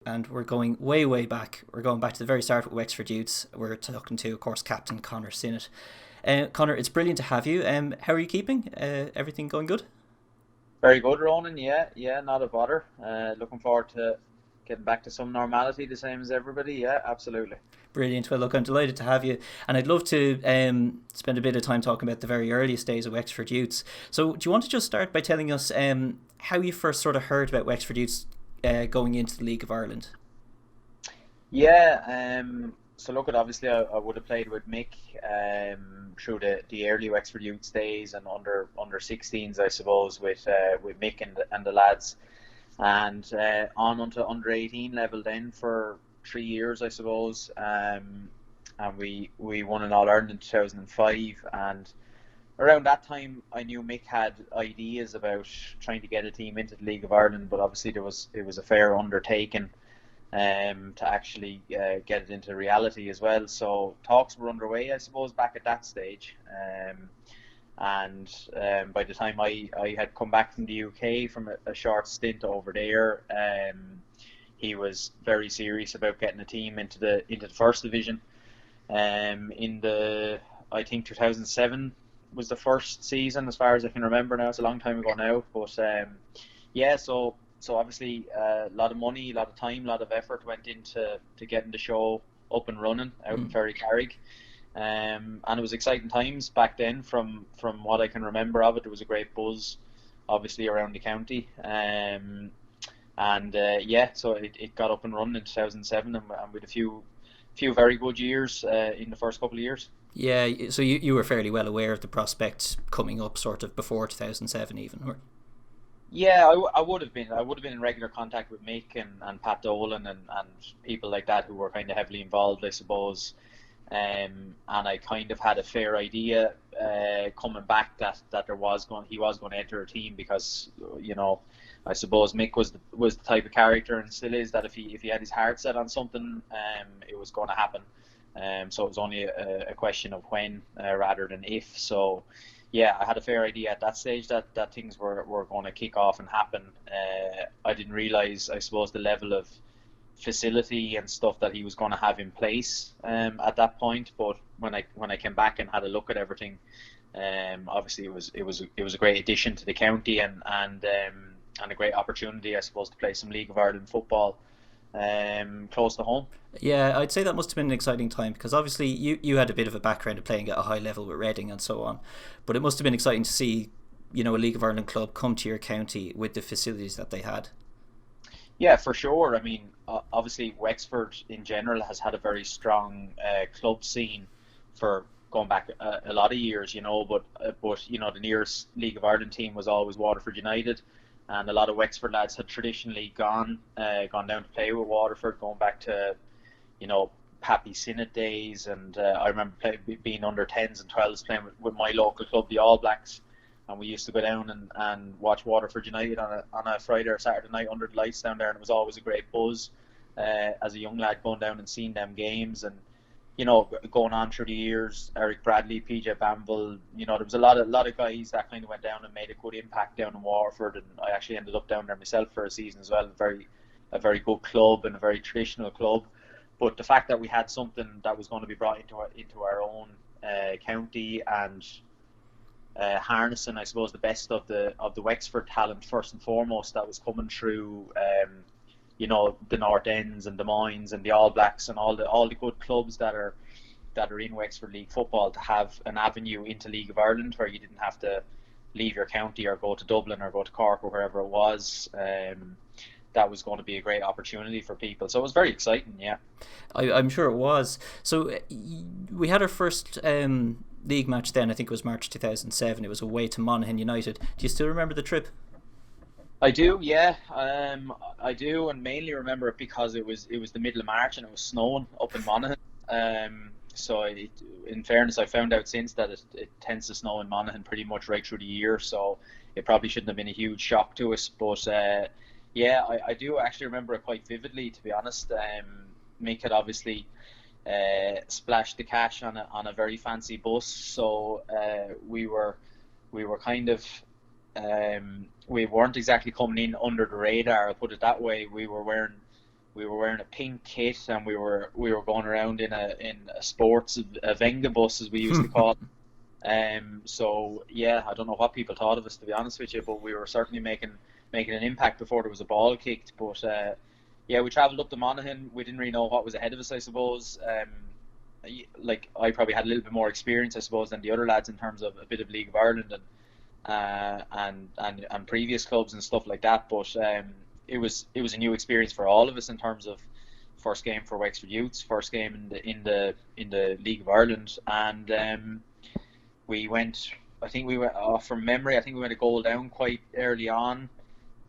And we're going way, way back. We're going back to the very start with Wexford Youths. We're talking to, of course, Captain Conor Sinnott. Conor, it's brilliant to have you. How are you keeping? Everything going good? Very good, Ronan. Yeah, not a bother. Looking forward to getting back to some normality, the same as everybody. Yeah, absolutely. Brilliant. Well, look, I'm delighted to have you. And I'd love to spend a bit of time talking about the very earliest days of Wexford Youths. So, do you want to just start by telling us how you first sort of heard about Wexford Youths going into the League of Ireland? Yeah. So look, at obviously I would have played with Mick through the early Wexford Youth days and under 16s, I suppose, with Mick and the lads, and on onto under 18 level then for 3 years, I suppose. And we won an All Ireland in 2005, and around that time, I knew Mick had ideas about trying to get a team into the League of Ireland, but obviously it was a fair undertaking to actually get it into reality as well. So talks were underway, I suppose, back at that stage. And by the time I had come back from the UK from a short stint over there, he was very serious about getting a team into the first division. In the I think 2007 was the first season, as far as I can remember now. It's a long time ago now, but yeah. So obviously a lot of money, a lot of time, a lot of effort went into getting the show up and running out in Mm. Ferry Carrig. And it was exciting times back then. From what I can remember of it, there was a great buzz, obviously around the county. And yeah, so it got up and running in 2007, and with a few very good years in the first couple of years. Yeah, so you were fairly well aware of the prospects coming up sort of before 2007 even, Yeah, I would have been. I would have been in regular contact with Mick and Pat Dolan and people like that who were kind of heavily involved, I suppose. And I kind of had a fair idea coming back that he was going to enter a team because I suppose Mick was the type of character, and still is, that if he had his heart set on something, it was going to happen. So it was only a question of when rather than if. So yeah, I had a fair idea at that stage that things were going to kick off and happen. I didn't realize, I suppose, the level of facility and stuff that he was going to have in place at that point. But when I came back and had a look at everything, obviously it was a great addition to the county, and a great opportunity, I suppose, to play some League of Ireland football close to home. Yeah, I'd say that must have been an exciting time because obviously you had a bit of a background of playing at a high level with Reading and so on, but it must have been exciting to see a League of Ireland club come to your county with the facilities that they had. Yeah, for sure. I mean, obviously Wexford in general has had a very strong club scene for going back a lot of years, but the nearest League of Ireland team was always Waterford United, and a lot of Wexford lads had traditionally gone down to play with Waterford, going back to Pappy Sinnott days, and I remember being under 10s and 12s playing with my local club, the All Blacks, and we used to go down and watch Waterford United on a Friday or Saturday night under the lights down there, and it was always a great buzz as a young lad going down and seeing them games, and going on through the years, Eric Bradley, PJ Bamble, there was a lot of guys that kind of went down and made a good impact down in Waterford, and I actually ended up down there myself for a season as well. A very good club and a very traditional club, but the fact that we had something that was going to be brought into our own county, and harnessing, I suppose, the best of the Wexford talent first and foremost that was coming through, the North Ends and Des Moines and the All Blacks and all the good clubs that are in Wexford League football, to have an avenue into League of Ireland where you didn't have to leave your county or go to Dublin or go to Cork or wherever it was. That was going to be a great opportunity for people. So it was very exciting, yeah. I'm sure it was. So we had our first league match then. I think it was March 2007. It was away to Monaghan United. Do you still remember the trip? I do, yeah. I do, and mainly remember it because it was the middle of March and it was snowing up in Monaghan. So in fairness, I found out since that it tends to snow in Monaghan pretty much right through the year, so it probably shouldn't have been a huge shock to us. But yeah, I do actually remember it quite vividly, to be honest. Mick had obviously splashed the cash on a very fancy bus, so we were kind of, we weren't exactly coming in under the radar, I'll put it that way. We were wearing we were wearing a pink kit, and we were going around in a sports a Venga bus, as we used to call it. So yeah, I don't know what people thought of us, to be honest with you, but we were certainly making an impact before there was a ball kicked. But yeah, we travelled up to Monaghan. We didn't really know what was ahead of us, I suppose. Like, I probably had a little bit more experience, I suppose, than the other lads in terms of a bit of League of Ireland and previous clubs and stuff like that. But it was a new experience for all of us in terms of first game for Wexford Youths, first game in the League of Ireland, and we went. I think we went from memory. I think we went a goal down quite early on.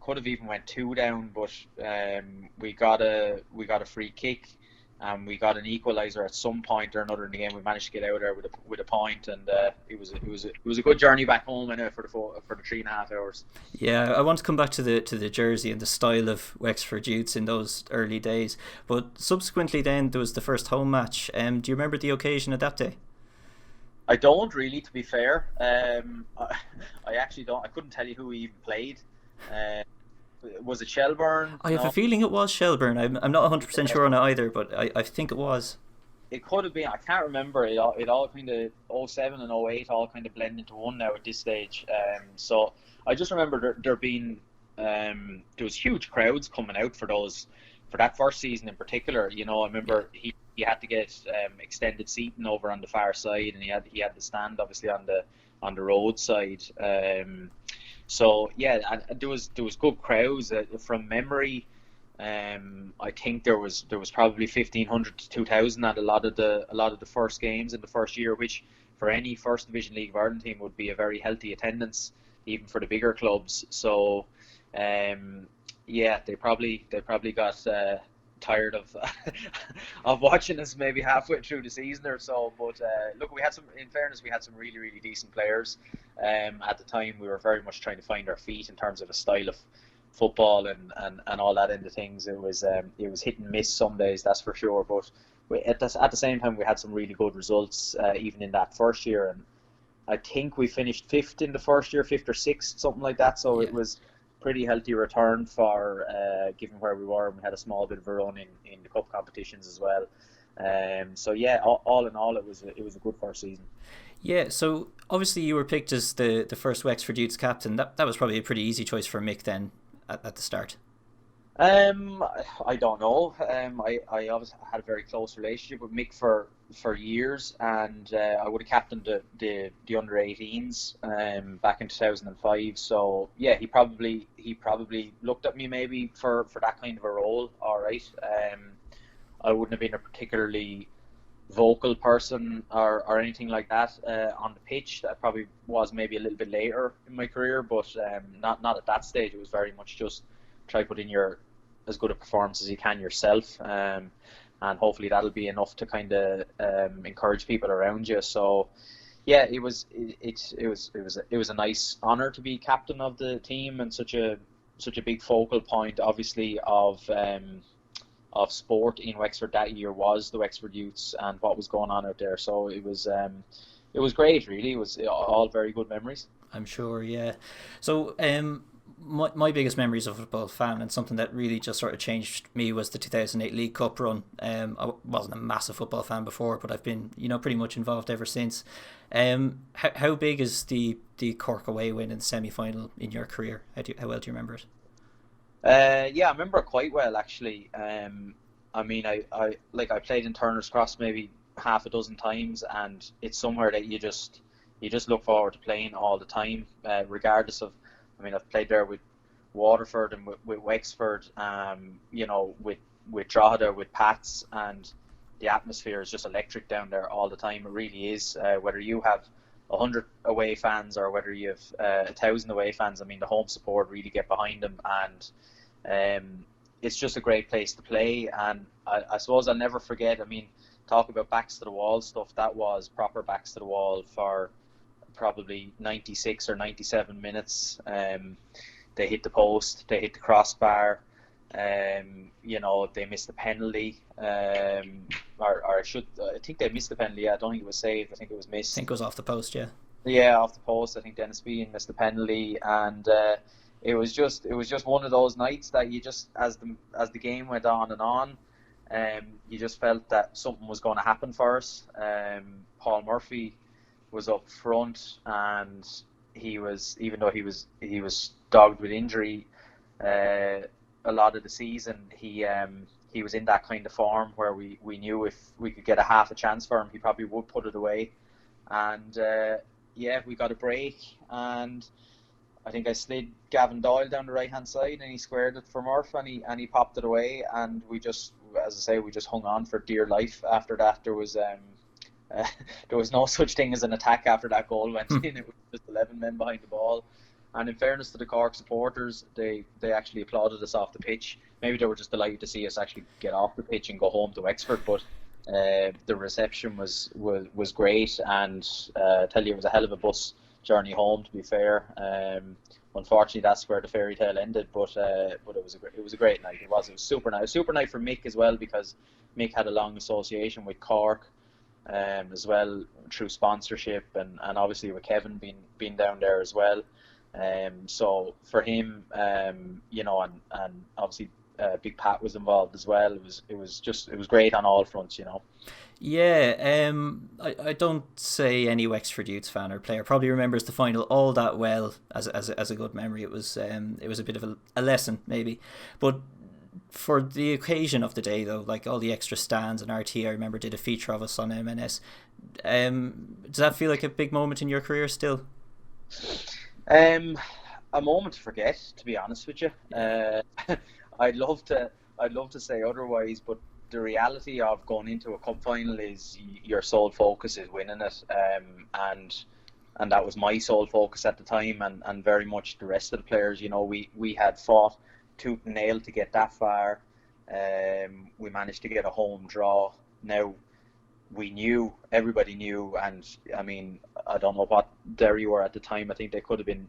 Could have even went two down, but we got a free kick, and we got an equaliser at some point or another in the game. We managed to get out there with a point, and it was a good journey back home anyway for the 3.5 hours. Yeah, I want to come back to the jersey and the style of Wexford Youths in those early days. But subsequently, then there was the first home match. Do you remember the occasion of that day? I don't really, to be fair. I actually don't. I couldn't tell you who we even played. Uh, was it Shelburne? I have a No. feeling it was Shelburne. I'm not 100% sure on it either, but I think it was. It could have been. I can't remember. It all kind of '07 and '08 all kind of blend into one now at this stage. So I just remember there being there was huge crowds coming out for that first season in particular. I remember he had to get extended seating over on the far side, and he had the stand obviously on the road side. So yeah, and there was good crowds from memory. I think there was probably 1,500 to 2,000 at a lot of the first games in the first year, which for any First Division League of Ireland team would be a very healthy attendance, even for the bigger clubs. So yeah, they probably got tired of of watching us maybe halfway through the season or so. But look, in fairness, we had some really really decent players. At the time, we were very much trying to find our feet in terms of a style of football and all that end of things. It was hit and miss some days, that's for sure. But at the same time, we had some really good results even in that first year, and I think we finished fifth in the first year, fifth or sixth, something like that. So it was pretty healthy return for given where we were, and we had a small bit of a run in the cup competitions as well. So yeah, all in all, it was a good first season. Yeah, so obviously you were picked as the first Wexford Youths captain. That was probably a pretty easy choice for Mick then at the start. I don't know. I obviously had a very close relationship with Mick for years, and I would have captained the under 18s back in 2005. So yeah, he probably looked at me maybe for that kind of a role. All right. I wouldn't have been a particularly vocal person or anything like that on the pitch. That probably was maybe a little bit later in my career, but not at that stage. It was very much just try put in your as good a performance as you can yourself, and hopefully that'll be enough to kind of encourage people around you. So yeah, it was a nice honour to be captain of the team, and such a big focal point, obviously, of sport in Wexford that year was the Wexford Youths and what was going on out there. So it was great, really. It was all very good memories. I'm sure, yeah. So my biggest memories of a football fan, and something that really just sort of changed me, was the 2008 League Cup run. I wasn't a massive football fan before, but I've been pretty much involved ever since. How big is the Cork away win in the semi-final in your career? How well do you remember it? Yeah, I remember it quite well, actually. I mean, I played in Turner's Cross maybe half a dozen times, and it's somewhere that you just look forward to playing all the time, regardless of. I mean, I've played there with Waterford and with Wexford, with Drogheda, with Pats, and the atmosphere is just electric down there all the time. It really is. Whether you have 100 away fans or whether you have 1,000 away fans, I mean, the home support really get behind them, and it's just a great place to play. And I suppose I'll never forget. I mean, talk about backs to the wall stuff. That was proper backs to the wall for probably 96 or 97 minutes. They hit the post, they hit the crossbar, they missed the penalty, I think they missed the penalty. I don't think it was saved. I think it was missed. I think it was off the post, yeah. Yeah, off the post. I think Dennis Bean missed the penalty, and it was just one of those nights that you just, as the game went on and on, you just felt that something was going to happen for us. Paul Murphy was up front, and he was, even though he was dogged with injury a lot of the season, he was in that kind of form where we knew if we could get a half a chance for him, he probably would put it away. And yeah, we got a break, and I think I slid Gavin Doyle down the right hand side, and he squared it for Murph, and he popped it away, and we just, as I say, we just hung on for dear life. After that, there was no such thing as an attack after that goal went in. It was just 11 men behind the ball. And in fairness to the Cork supporters, they actually applauded us off the pitch. Maybe they were just delighted to see us actually get off the pitch and go home to Wexford. But the reception was great, and I tell you, it was a hell of a bus journey home, to be fair. Unfortunately, that's where the fairy tale ended. But it was a great night. It was super night. Super night for Mick as well, because Mick had a long association with Cork, as well, through sponsorship, and obviously with Kevin being down there as well. So for him, you know, and obviously Big Pat was involved as well. It was great on all fronts, you know. Yeah, I don't say any Wexford Youths fan or player probably remembers the final all that well as a good memory. It was a bit of a lesson maybe, but for the occasion of the day though, like all the extra stands and RT, I remember did a feature of us on MNS. Does that feel like a big moment in your career still? A moment to forget, to be honest with you. I'd love to say otherwise, but the reality of going into a cup final is your sole focus is winning it, and that was my sole focus at the time, and very much the rest of the players. You know, we had fought tooth and nail to get that far. We managed to get a home draw. Now, everybody knew, and I mean, I don't know what Derry were at the time. I think they could have been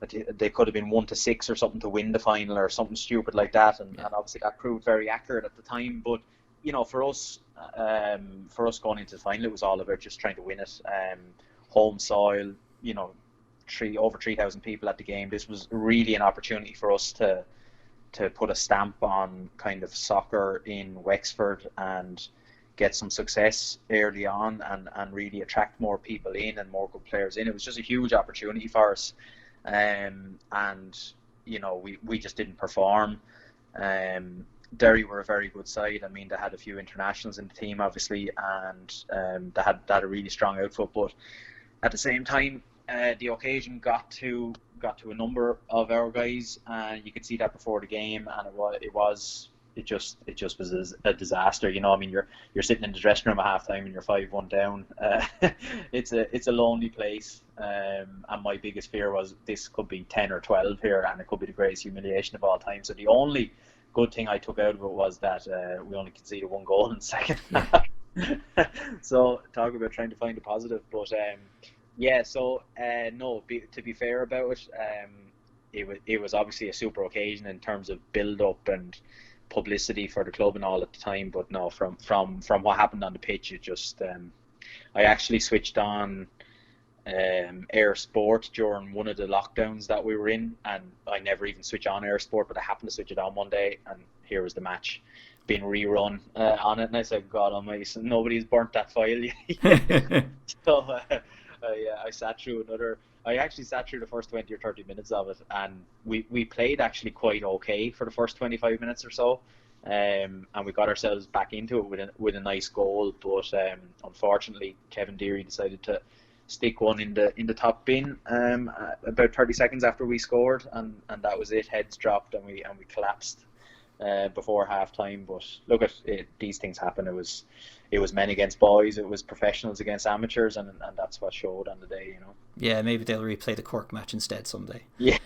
1-6 or something to win the final, or something stupid like that, and obviously that proved very accurate at the time. But you know, for us going into the final, it was all about just trying to win it. Home soil, you know, over 3,000 people at the game. This was really an opportunity for us to put a stamp on kind of soccer in Wexford and get some success early on, and really attract more people in and more good players in. It was just a huge opportunity for us. And you know, we just didn't perform. Derry were a very good side. I mean, they had a few internationals in the team, obviously, and they had a really strong outfit. But at the same time, the occasion got to a number of our guys, and you could see that before the game, and it just was a disaster. You know, I mean, you're sitting in the dressing room at halftime and you're 5-1 down. It's a lonely place, and my biggest fear was this could be 10 or 12 here, and it could be the greatest humiliation of all time. So the only good thing I took out of it was that we only conceded one goal in the second half. So talk about trying to find a positive, but yeah. So no, to be fair about it, it was obviously a super occasion in terms of build up and publicity for the club and all at the time. But no, from what happened on the pitch, it just I actually switched on Air Sport during one of the lockdowns that we were in, and I never even switch on Air Sport, but I happened to switch it on one day, and here was the match being rerun on it, and I said, God almighty, so nobody's burnt that file yet. So I actually sat through the first 20 or 30 minutes of it, and we played actually quite okay for the first 25 minutes or so, and we got ourselves back into it with a nice goal, but unfortunately Kevin Deary decided to stick one in the top bin about 30 seconds after we scored, and that was it. Heads dropped, and we collapsed before half time. But look, these things happen. It was men against boys, it was professionals against amateurs, and that's what showed on the day, you know. Yeah, maybe they'll replay the Cork match instead someday. Yeah.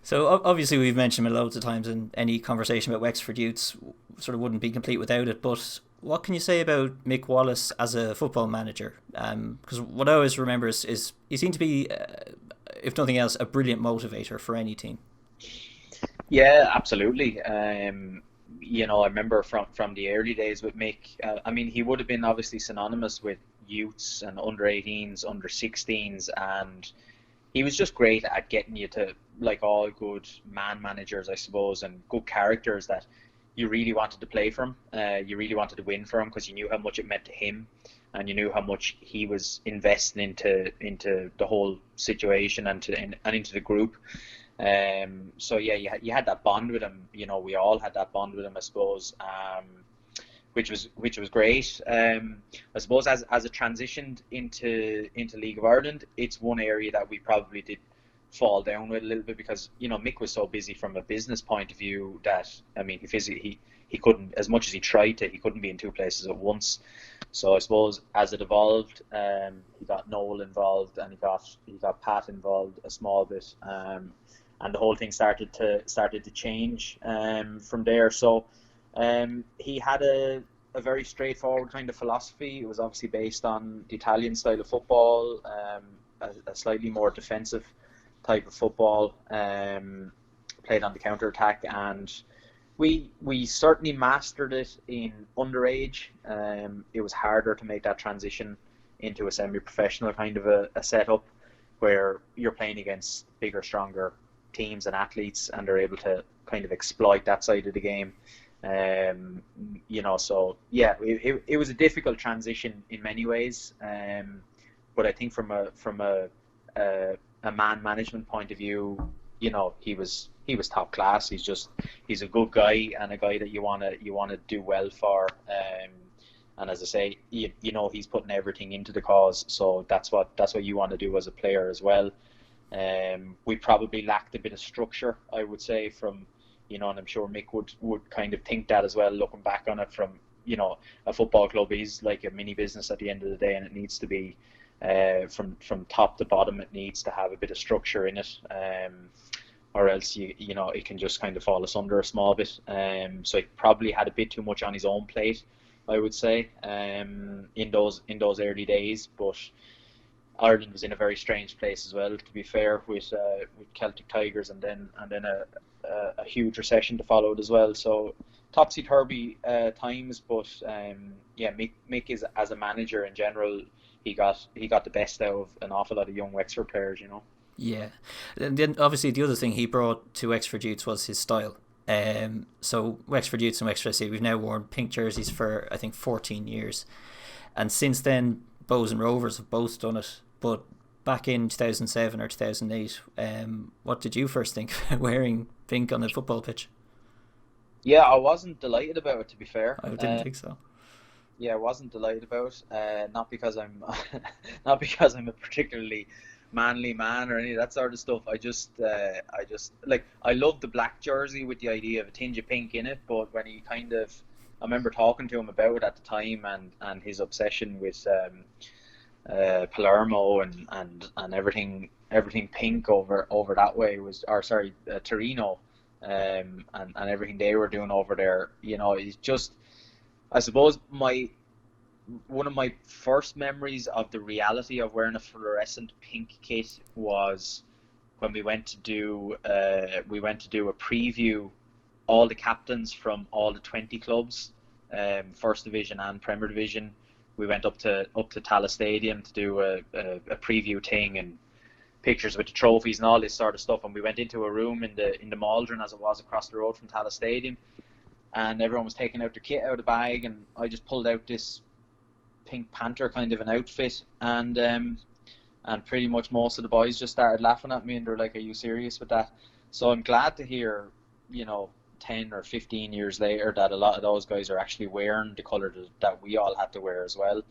So obviously we've mentioned it loads of times, and any conversation about Wexford Youths sort of wouldn't be complete without it, but what can you say about Mick Wallace as a football manager? Because what I always remember is he seemed to be, if nothing else, a brilliant motivator for any team. Yeah, absolutely. You know, I remember from the early days with Mick, I mean, he would have been obviously synonymous with youths and under 18s, under 16s, and he was just great at getting you to, like all good man managers, I suppose, and good characters, that you really wanted to play for him. You really wanted to win for him because you knew how much it meant to him, and you knew how much he was investing into the whole situation and into the group. So yeah, you had that bond with him. You know, we all had that bond with him, I suppose. Which was great. I suppose as it transitioned into League of Ireland, it's one area that we probably did fall down with a little bit, because Mick was so busy from a business point of view that, I mean, he couldn't, as much as he tried to, he couldn't be in two places at once. So I suppose as it evolved, he got Noel involved, and he got Pat involved a small bit, and the whole thing started to change from there. So he had a very straightforward kind of philosophy. It was obviously based on the Italian style of football, a slightly more defensive type of football, played on the counter attack, and we certainly mastered it in underage. It was harder to make that transition into a semi-professional kind of a setup where you're playing against bigger, stronger teams and athletes, and they're able to kind of exploit that side of the game. So yeah, it was a difficult transition in many ways, but I think from a man management point of view, he was top class. He's a good guy, and a guy that you wanna do well for. And as I say, he's putting everything into the cause. So that's what you want to do as a player as well. We probably lacked a bit of structure, I would say, from. And I'm sure Mick would kind of think that as well, looking back on it from, a football club is like a mini business at the end of the day, and it needs to be from top to bottom, it needs to have a bit of structure in it, or else it can just kind of fall asunder a small bit. So he probably had a bit too much on his own plate, I would say, in those early days. But Ireland was in a very strange place as well, to be fair, with Celtic Tigers, and then a huge recession to follow it as well. So topsy-turvy times, but Mick is, as a manager in general, he got the best out of an awful lot of young Wexford players. Yeah, and then obviously the other thing he brought to Wexford Youths was his style. So Wexford Youths and Wexford SC, we've now worn pink jerseys for I think 14 years, and since then Bows and Rovers have both done it. But back in 2007 or 2008, what did you first think wearing pink on a football pitch? Yeah, I wasn't delighted about it, to be fair. I didn't think so. Yeah, I wasn't delighted about it. Not because I'm not because I'm a particularly manly man or any of that sort of stuff. I just like, I love the black jersey with the idea of a tinge of pink in it, but when he kind of, I remember talking to him about it at the time, and his obsession with Palermo and everything pink over that way was, or sorry, Torino, and everything they were doing over there. It's just, I suppose one of my first memories of the reality of wearing a fluorescent pink kit was when we went to do a preview, all the captains from all the 20 clubs, First Division and Premier Division. We went up to Tallaght Stadium to do a preview thing, and pictures with the trophies and all this sort of stuff. And we went into a room in the Maldron, as it was across the road from Tallaght Stadium, and everyone was taking out their kit out of the bag, and I just pulled out this Pink Panther kind of an outfit, and pretty much most of the boys just started laughing at me, and they're like, "Are you serious with that?" So I'm glad to hear, 10 or 15 years later, that a lot of those guys are actually wearing the colour that we all had to wear as well.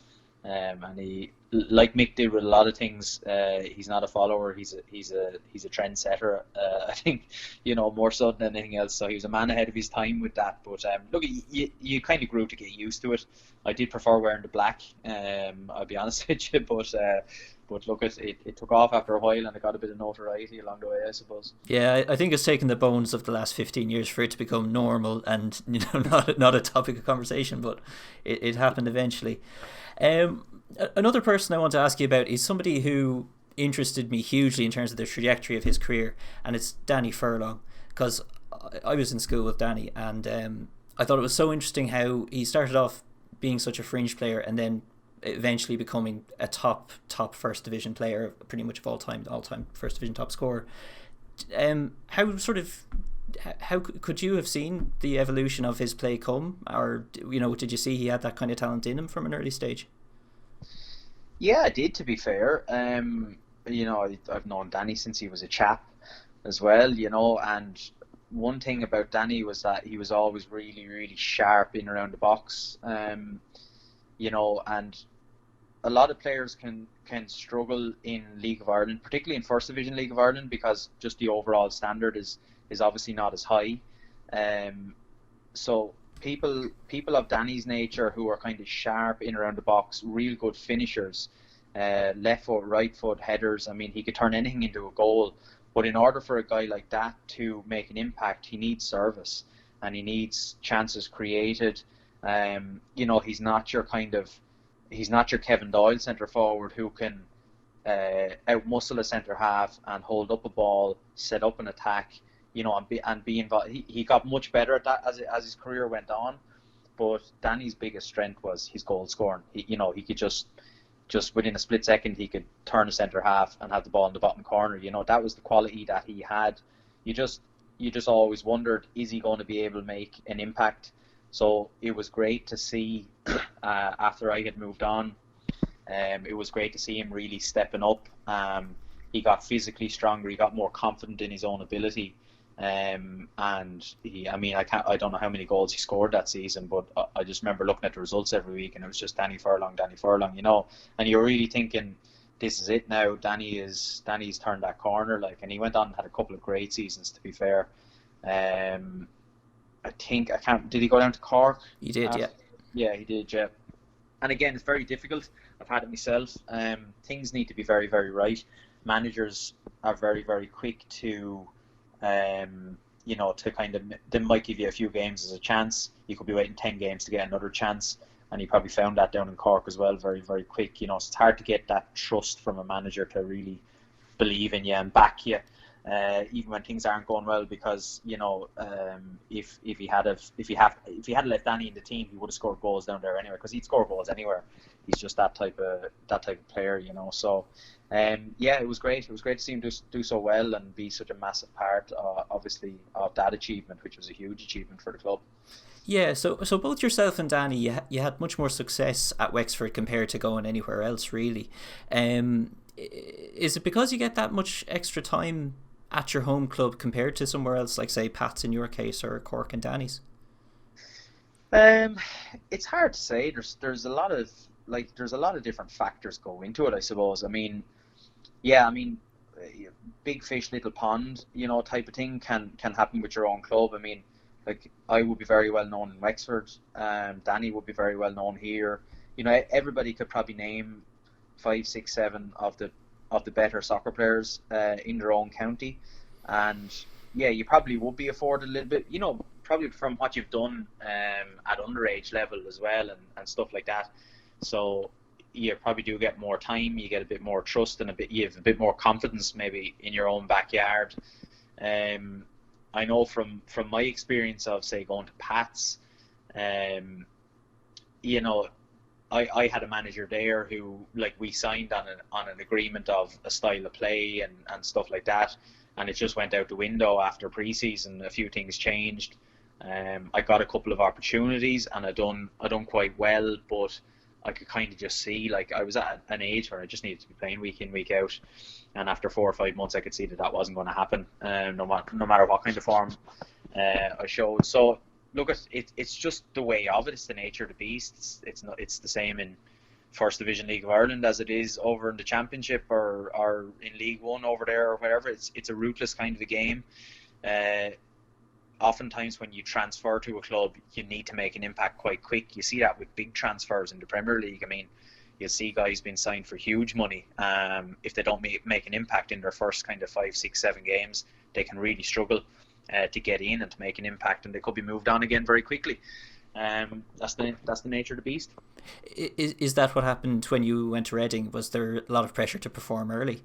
And he, like Mick did with a lot of things, he's not a follower, he's a trendsetter, I think, more so than anything else. So he was a man ahead of his time with that. But look, you kind of grew to get used to it. I did prefer wearing the black, I'll be honest with you, but look, it took off after a while, and it got a bit of notoriety along the way, I suppose. Yeah, I think it's taken the bones of the last 15 years for it to become normal, and not a topic of conversation, but it happened eventually. Another person I want to ask you about is somebody who interested me hugely in terms of the trajectory of his career, and it's Danny Furlong, because I was in school with Danny, and I thought it was so interesting how he started off being such a fringe player and then eventually becoming a top first division player, pretty much of all time first division top scorer. How could you have seen the evolution of his play come, or did you see he had that kind of talent in him from an early stage? Yeah, I did. To be fair, I've known Danny since he was a chap as well. And one thing about Danny was that he was always really, really sharp in around the box. And a lot of players can struggle in League of Ireland, particularly in First Division League of Ireland, because just the overall standard is obviously not as high. So people of Danny's nature who are kind of sharp in around the box, real good finishers, left foot, right foot, headers. I mean, he could turn anything into a goal. But in order for a guy like that to make an impact, he needs service and he needs chances created. He's not your Kevin Doyle centre forward who can outmuscle a centre half and hold up a ball, set up an attack, and be involved. He got much better at that as his career went on. But Danny's biggest strength was his goal scoring. He could just within a split second he could turn a centre half and have the ball in the bottom corner. That was the quality that he had. You just always wondered, is he going to be able to make an impact? So it was great to see after I had moved on. It was great to see him really stepping up. He got physically stronger. He got more confident in his own ability. And I don't know how many goals he scored that season, but I just remember looking at the results every week, and it was just Danny Furlong, and you're really thinking, this is it now. Danny's turned that corner, and he went on and had a couple of great seasons, to be fair. Did he go down to Cork? He did, yeah. Yeah, he did, yeah. And again, it's very difficult. I've had it myself. Things need to be very, very right. Managers are very, very quick to they might give you a few games as a chance. You could be waiting 10 games to get another chance, and you probably found that down in Cork as well, very, very quick. So it's hard to get that trust from a manager to really believe in you and back you, even when things aren't going well. Because if he had left Danny in the team, he would have scored goals down there anyway, because he'd score goals anywhere. He's just that type of player, So it was great. It was great to see him do so well and be such a massive part, obviously, of that achievement, which was a huge achievement for the club. Yeah, so both yourself and Danny, you had much more success at Wexford compared to going anywhere else, really. Is it because you get that much extra time at your home club compared to somewhere else, like say Pat's in your case, or Cork and Danny's? It's hard to say. There's a lot of different factors go into it, I suppose. Big fish, little pond, type of thing can happen with your own club. I would be very well known in Wexford. Danny would be very well known here. Everybody could probably name 5, 6, 7 of the better soccer players in their own county, and you probably would be afforded a little bit, probably from what you've done at underage level as well, and stuff like that. So you probably do get more time, you get a bit more trust, and you have a bit more confidence maybe in your own backyard. I know from my experience of, say, going to Pat's, I had a manager there who, we signed on an agreement of a style of play and stuff like that, and it just went out the window after pre-season. A few things changed. I got a couple of opportunities, and I done quite well, but I could kind of just see, I was at an age where I just needed to be playing week in, week out, and after 4 or 5 months I could see that wasn't going to happen, no matter what kind of form I showed. So look, it's just the way of it. It's the nature of the beast. It's the same in First Division League of Ireland as it is over in the Championship or in League One over there or whatever. It's a ruthless kind of a game. Oftentimes when you transfer to a club, you need to make an impact quite quick. You see that with big transfers in the Premier League. You'll see guys being signed for huge money. If they don't make an impact in their first kind of 5, 6, 7 games, they can really struggle to get in and to make an impact, and they could be moved on again very quickly. That's the nature of the beast. Is that what happened when you went to Reading? Was there a lot of pressure to perform early?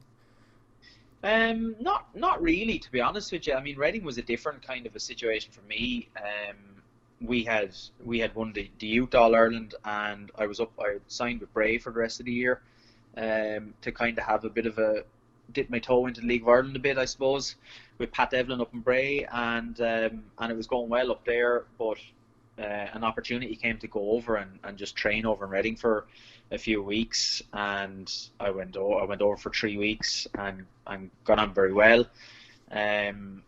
Not really, to be honest with you. Reading was a different kind of a situation for me. we had won the Youth All Ireland, and I signed with Bray for the rest of the year, to kind of have a bit of a dip my toe into the League of Ireland a bit, I suppose, with Pat Devlin up in Bray, and it was going well up there, but an opportunity came to go over and just train over in Reading for a few weeks, and I went over for 3 weeks and got on very well, and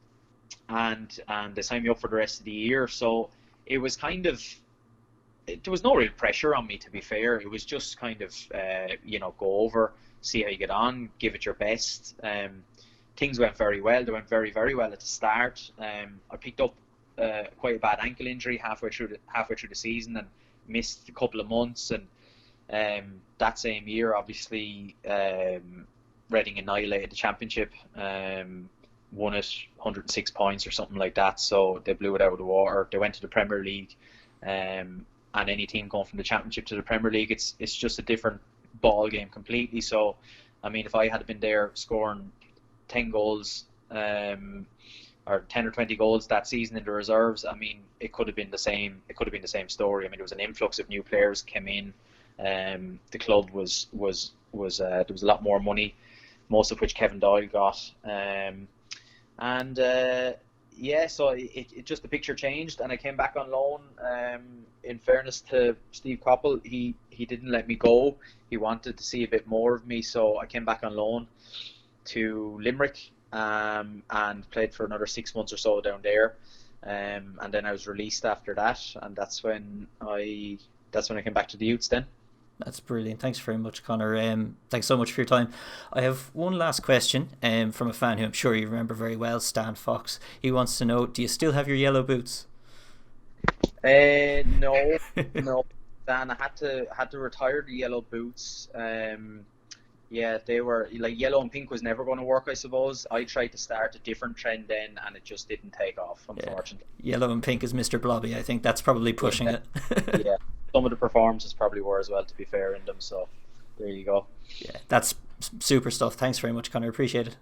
they signed me up for the rest of the year. So it was there was no real pressure on me, to be fair. It was just kind of go over, see how you get on, give it your best. Things went very well. They went very, very well at the start. I picked up quite a bad ankle injury halfway through the season and missed a couple of months. And that same year, obviously, Reading annihilated the championship, won it 106 points or something like that. So they blew it out of the water. They went to the Premier League, and any team going from the championship to the Premier League, it's just a different ball game completely. So, I mean, if I had been there scoring 10 goals, or 10 or 20 goals that season in the reserves, I mean, it could have been the same. It could have been the same story. I mean, there was an influx of new players came in. The club was there was a lot more money, most of which Kevin Doyle got. So it just, the picture changed, and I came back on loan. In fairness to Steve Coppell, he didn't let me go. He wanted to see a bit more of me, so I came back on loan to Limerick, and played for another 6 months or so down there, and then I was released after that, and that's when I came back to the youths then. That's brilliant. Thanks very much, Conor. Thanks so much for your time. I have one last question from a fan who I'm sure you remember very well, Stan Fox. He wants to know, do you still have your yellow boots? No, Dan. I had to retire the yellow boots. They were like, yellow and pink was never going to work, I suppose. I tried to start a different trend then, and it just didn't take off, unfortunately. Yeah. Yellow and pink is Mr. Blobby. I think that's probably pushing it. Yeah. Some of the performances probably were as well, to be fair, in them. So there you go. Yeah, that's super stuff. Thanks very much, Conor. Appreciate it.